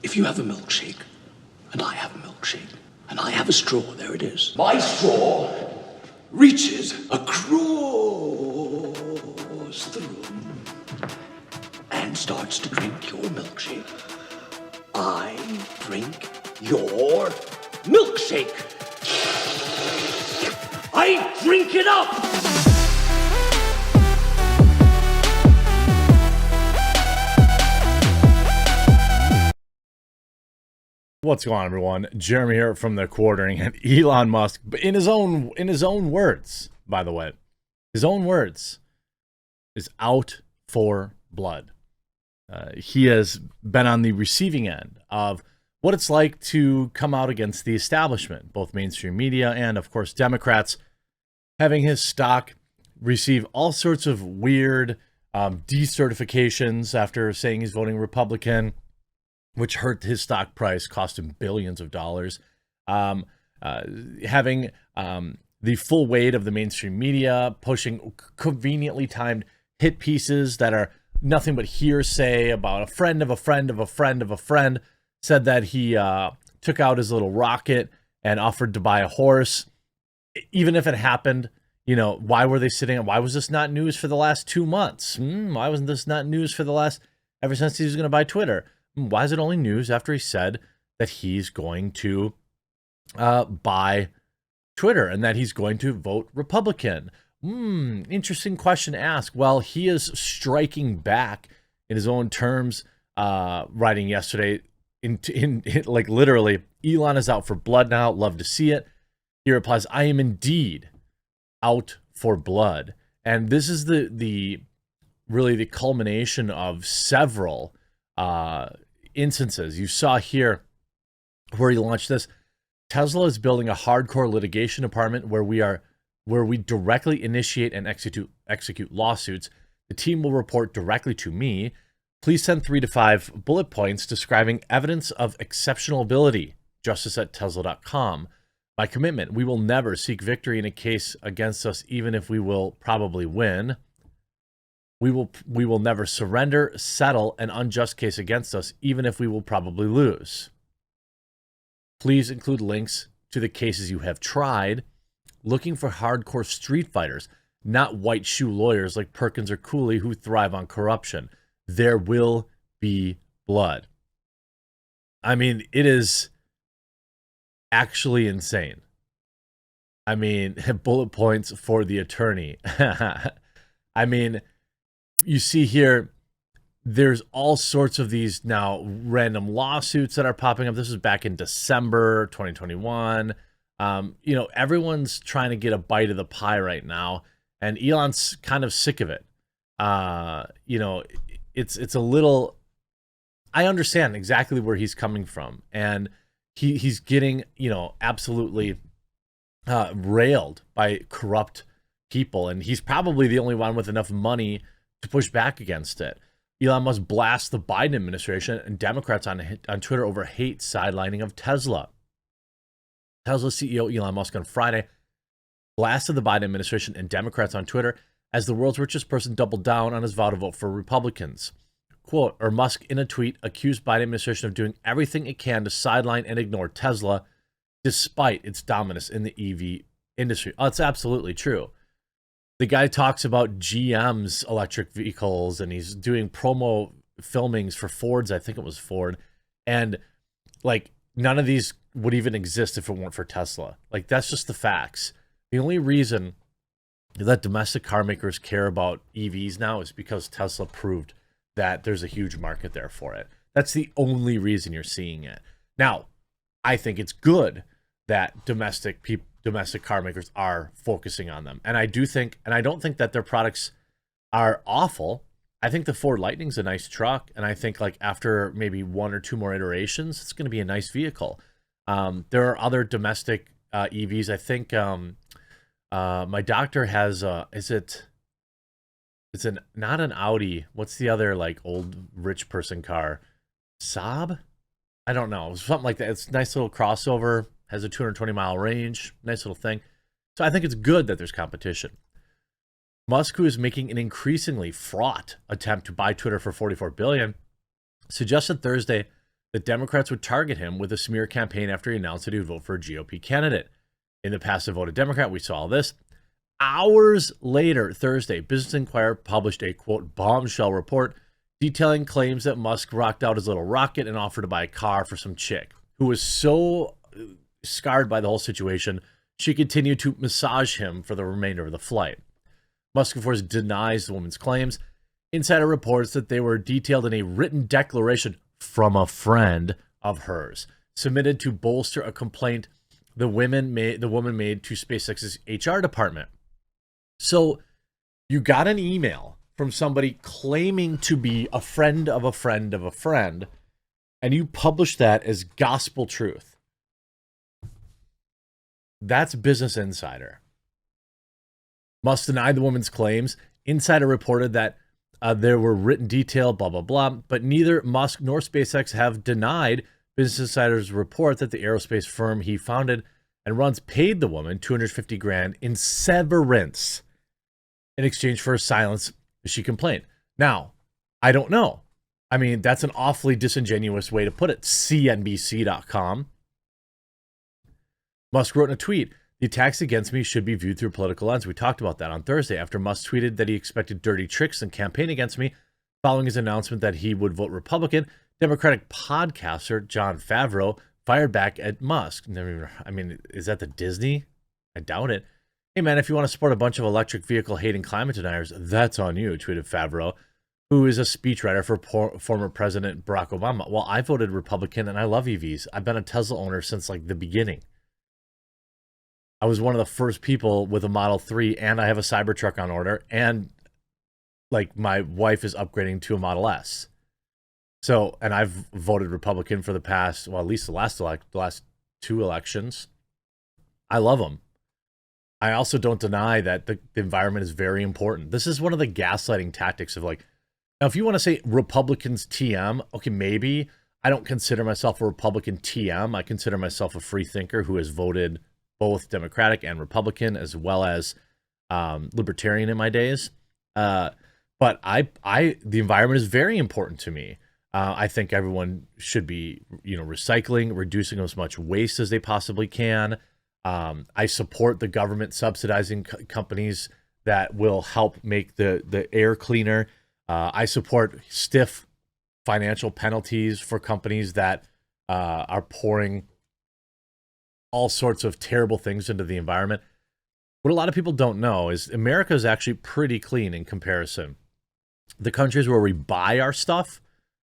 If you have a milkshake, and I have a milkshake, and I have a straw, there it is. My straw reaches across the room and starts to drink your milkshake. I drink your milkshake. I drink it up! What's going on, everyone? Jeremy here from the Quartering, and Elon Musk, in his own words, by the way, his own words, is out for blood. He has been on the receiving end of what it's like to come out against the establishment, both mainstream media and, of course, Democrats, having his stock receive all sorts of weird decertifications after saying he's voting Republican, which hurt his stock price, cost him billions of dollars. Having the full weight of the mainstream media pushing conveniently timed hit pieces that are nothing but hearsay about a friend of a friend of a friend of a friend said that he took out his little rocket and offered to buy a horse. Even if it happened, you know, why were they sitting? Why was this not news for the last 2 months? Why wasn't this not news for the last, ever since he was going to buy Twitter? Why is it only news after he said that he's going to buy Twitter and that he's going to vote Republican? Interesting question to ask. Well, he is striking back in his own terms, writing yesterday in like literally, Elon is out for blood now. Love to see it. He replies, I am indeed out for blood. And this is the really the culmination of several instances. You saw here where he launched this. Tesla is building a hardcore litigation department where we directly initiate and execute lawsuits. The team will report directly to me. Please send 3 to 5 bullet points describing evidence of exceptional ability. justice@tesla.com. My commitment: we will never seek victory in a case against us, even if we will probably win. We will never surrender, settle an unjust case against us, even if we will probably lose. Please include links to the cases you have tried. Looking for hardcore street fighters, not white shoe lawyers like Perkins or Cooley who thrive on corruption. There will be blood. I mean, it is actually insane. I mean, bullet points for the attorney. I mean, you see here, there's all sorts of these now random lawsuits that are popping up. This was back in December 2021. You know, everyone's trying to get a bite of the pie right now, and Elon's kind of sick of it. You know, it's a little, I understand exactly where he's coming from, and he's getting, you know, absolutely railed by corrupt people, and he's probably the only one with enough money to push back against it. Elon Musk blasts the Biden administration and Democrats on Twitter over hate sidelining of Tesla. Tesla CEO Elon Musk on Friday blasted the Biden administration and Democrats on Twitter as the world's richest person doubled down on his vow to vote for Republicans. Quote, or Musk in a tweet accused Biden administration of doing everything it can to sideline and ignore Tesla despite its dominance in the EV industry. Oh, it's absolutely true. The guy talks about GM's electric vehicles, and he's doing promo filmings for Ford's. I think it was Ford. And like, none of these would even exist if it weren't for Tesla. Like, that's just the facts. The only reason that domestic car makers care about EVs now is because Tesla proved that there's a huge market there for it. That's the only reason you're seeing it. Now, I think it's good that domestic car makers are focusing on them. And I do think, and I don't think that their products are awful. I think the Ford Lightning's a nice truck. And I think like after maybe 1 or 2 more iterations, it's going to be a nice vehicle. There are other domestic EVs. I think my doctor has, not an Audi. What's the other like old rich person car? Saab? I don't know. Something like that. It's a nice little crossover. Has a 220-mile range, nice little thing. So I think it's good that there's competition. Musk, who is making an increasingly fraught attempt to buy Twitter for $44 billion, suggested Thursday that Democrats would target him with a smear campaign after he announced that he would vote for a GOP candidate. In the past, he voted Democrat. We saw all this. Hours later, Thursday, Business Inquirer published a, quote, bombshell report detailing claims that Musk rocked out his little rocket and offered to buy a car for some chick who was so scarred by the whole situation, she continued to massage him for the remainder of the flight. Musk, of course, denies the woman's claims. Insider reports that they were detailed in a written declaration from a friend of hers, submitted to bolster a complaint the woman made to SpaceX's HR department. So you got an email from somebody claiming to be a friend of a friend of a friend, and you publish that as gospel truth. That's Business Insider. Musk denied the woman's claims. Insider reported that there were written detail, blah, blah, blah, but neither Musk nor SpaceX have denied Business Insider's report that the aerospace firm he founded and runs paid the woman $250,000 in severance in exchange for her silence as she complained. Now, I don't know. I mean, that's an awfully disingenuous way to put it. CNBC.com. Musk wrote in a tweet, "The attacks against me should be viewed through a political lens." We talked about that on Thursday after Musk tweeted that he expected dirty tricks and campaign against me following his announcement that he would vote Republican. Democratic podcaster Jon Favreau fired back at Musk. I mean, is that the Disney? I doubt it. "Hey, man, if you want to support a bunch of electric vehicle hating climate deniers, that's on you," tweeted Favreau, who is a speechwriter for former President Barack Obama. "Well, I voted Republican and I love EVs. I've been a Tesla owner since like the beginning. I was one of the first people with a Model 3, and I have a Cybertruck on order, and like my wife is upgrading to a Model S. So, and I've voted Republican for the past, well, at least the last two elections. I love them. I also don't deny that the environment is very important. This is one of the gaslighting tactics of like, now if you want to say Republicans TM, okay, maybe. I don't consider myself a Republican TM. I consider myself a free thinker who has voted both Democratic and Republican, as well as Libertarian in my days. But the environment is very important to me. I think everyone should be, recycling, reducing as much waste as they possibly can. I support the government subsidizing companies that will help make the air cleaner. I support stiff financial penalties for companies that are pouring all sorts of terrible things into the environment. What a lot of people don't know is America is actually pretty clean in comparison. The countries where we buy our stuff,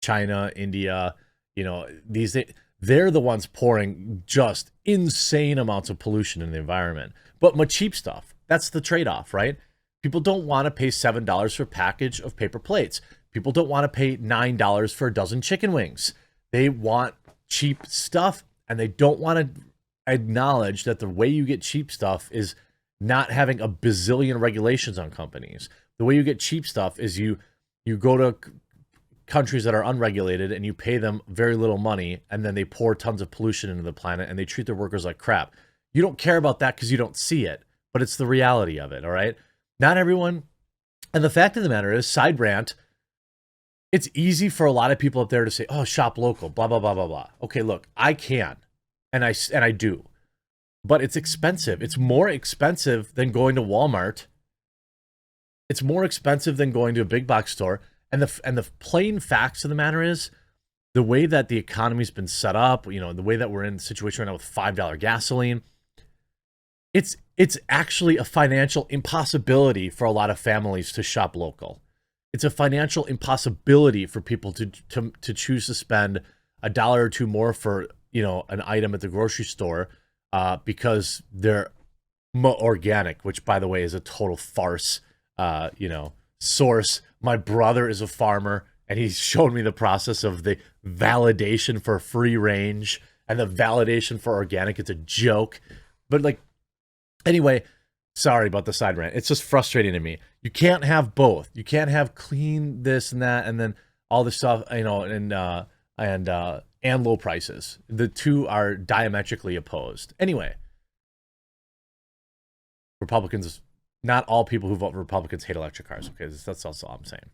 China, India, they're the ones pouring just insane amounts of pollution in the environment. But much cheap stuff. That's the trade-off, right? People don't want to pay $7 for a package of paper plates. People don't want to pay $9 for a dozen chicken wings. They want cheap stuff, and they don't want to acknowledge that the way you get cheap stuff is not having a bazillion regulations on companies. The way you get cheap stuff is you go to countries that are unregulated and you pay them very little money, and then they pour tons of pollution into the planet and they treat their workers like crap. You don't care about that because you don't see it, but it's the reality of it, all right? Not everyone. And the fact of the matter is, side rant, it's easy for a lot of people up there to say, oh, shop local, blah, blah, blah, blah, blah. Okay, look, I can. And I do, but it's expensive. It's more expensive than going to Walmart. It's more expensive than going to a big box store. And the plain facts of the matter is, the way that the economy's been set up, the way that we're in the situation right now with $5 gasoline, it's actually a financial impossibility for a lot of families to shop local. It's a financial impossibility for people to choose to spend $1 or $2 more for an item at the grocery store because they're organic, which, by the way, is a total farce. Source. My brother is a farmer, and he's shown me the process of the validation for free range and the validation for organic. It's a joke. But anyway, sorry about the side rant. It's just frustrating to me. You can't have both. You can't have clean this and that, and then all this stuff, and low prices. The two are diametrically opposed. Anyway, Republicans, not all people who vote for Republicans hate electric cars. Okay, that's also all I'm saying.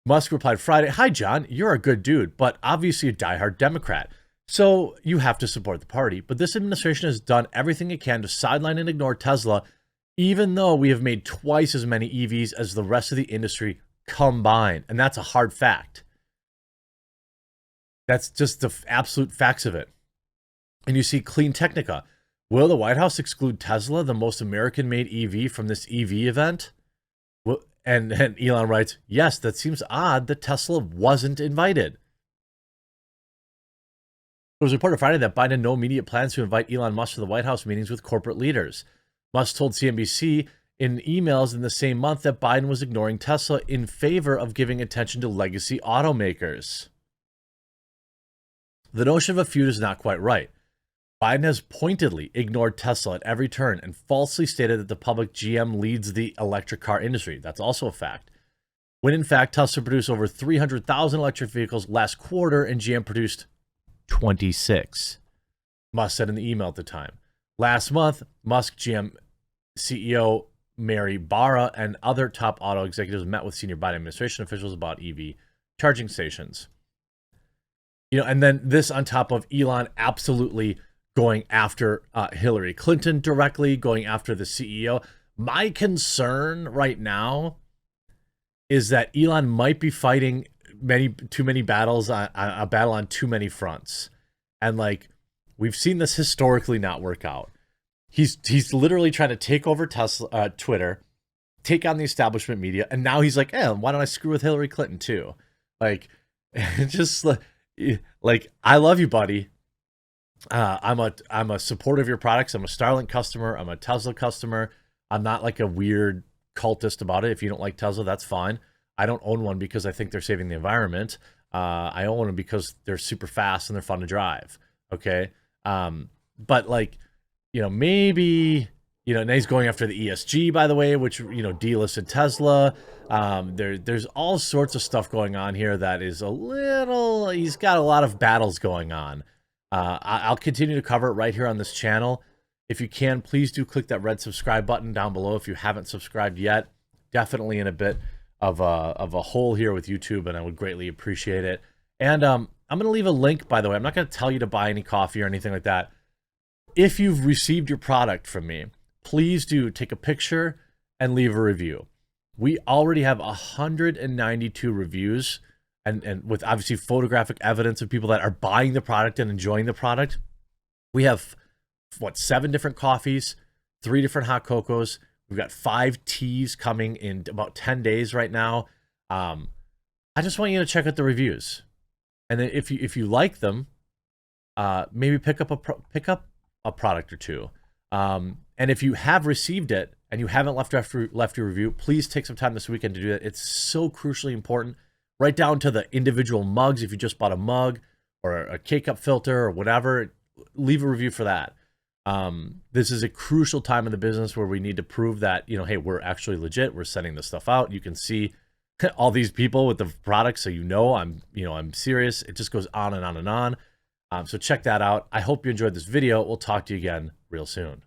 Musk replied Friday, "Hi, John, you're a good dude, but obviously a diehard Democrat. So you have to support the party. But this administration has done everything it can to sideline and ignore Tesla, even though we have made twice as many EVs as the rest of the industry combined." And that's a hard fact. That's just the absolute facts of it. And you see Clean Technica. Will the White House exclude Tesla, the most American-made EV, from this EV event? And Elon writes, "Yes, that seems odd that Tesla wasn't invited." It was reported Friday that Biden had no immediate plans to invite Elon Musk to the White House meetings with corporate leaders. Musk told CNBC in emails in the same month that Biden was ignoring Tesla in favor of giving attention to legacy automakers. The notion of a feud is not quite right. Biden has pointedly ignored Tesla at every turn and falsely stated that the public GM leads the electric car industry. That's also a fact. When in fact, Tesla produced over 300,000 electric vehicles last quarter and GM produced 26. Musk said in the email at the time. Last month, Musk GM CEO Mary Barra and other top auto executives met with senior Biden administration officials about EV charging stations. And then this on top of Elon absolutely going after Hillary Clinton directly, going after the CEO. My concern right now is that Elon might be fighting too many battles, a battle on too many fronts. And we've seen this historically not work out. He's literally trying to take over Twitter, take on the establishment media, and now he's like, why don't I screw with Hillary Clinton too? Just I love you, buddy. I'm a supporter of your products. I'm a Starlink customer. I'm a Tesla customer. I'm not like a weird cultist about it. If you don't like Tesla, that's fine. I don't own one because I think they're saving the environment. I own them because they're super fast and they're fun to drive. Okay. But maybe, and he's going after the ESG, by the way, which, delisted Tesla. There's all sorts of stuff going on here that is he's got a lot of battles going on. I'll continue to cover it right here on this channel. If you can, please do click that red subscribe button down below if you haven't subscribed yet. Definitely in a bit of a hole here with YouTube, and I would greatly appreciate it. And I'm going to leave a link, by the way. I'm not going to tell you to buy any coffee or anything like that. If you've received your product from me, please do take a picture and leave a review. We already have 192 reviews, and with obviously photographic evidence of people that are buying the product and enjoying the product. We have, 7 different coffees, 3 different hot cocos. We've got 5 teas coming in about 10 days right now. I just want you to check out the reviews. And then if you like them, maybe pick up a product or two. And if you have received it and you haven't left your review, please take some time this weekend to do that. It's so crucially important, right down to the individual mugs. If you just bought a mug or a K-Cup filter or whatever, leave a review for that. This is a crucial time in the business where we need to prove that, hey, we're actually legit. We're sending this stuff out. You can see all these people with the products, so I'm serious. It just goes on and on and on. So check that out. I hope you enjoyed this video. We'll talk to you again real soon.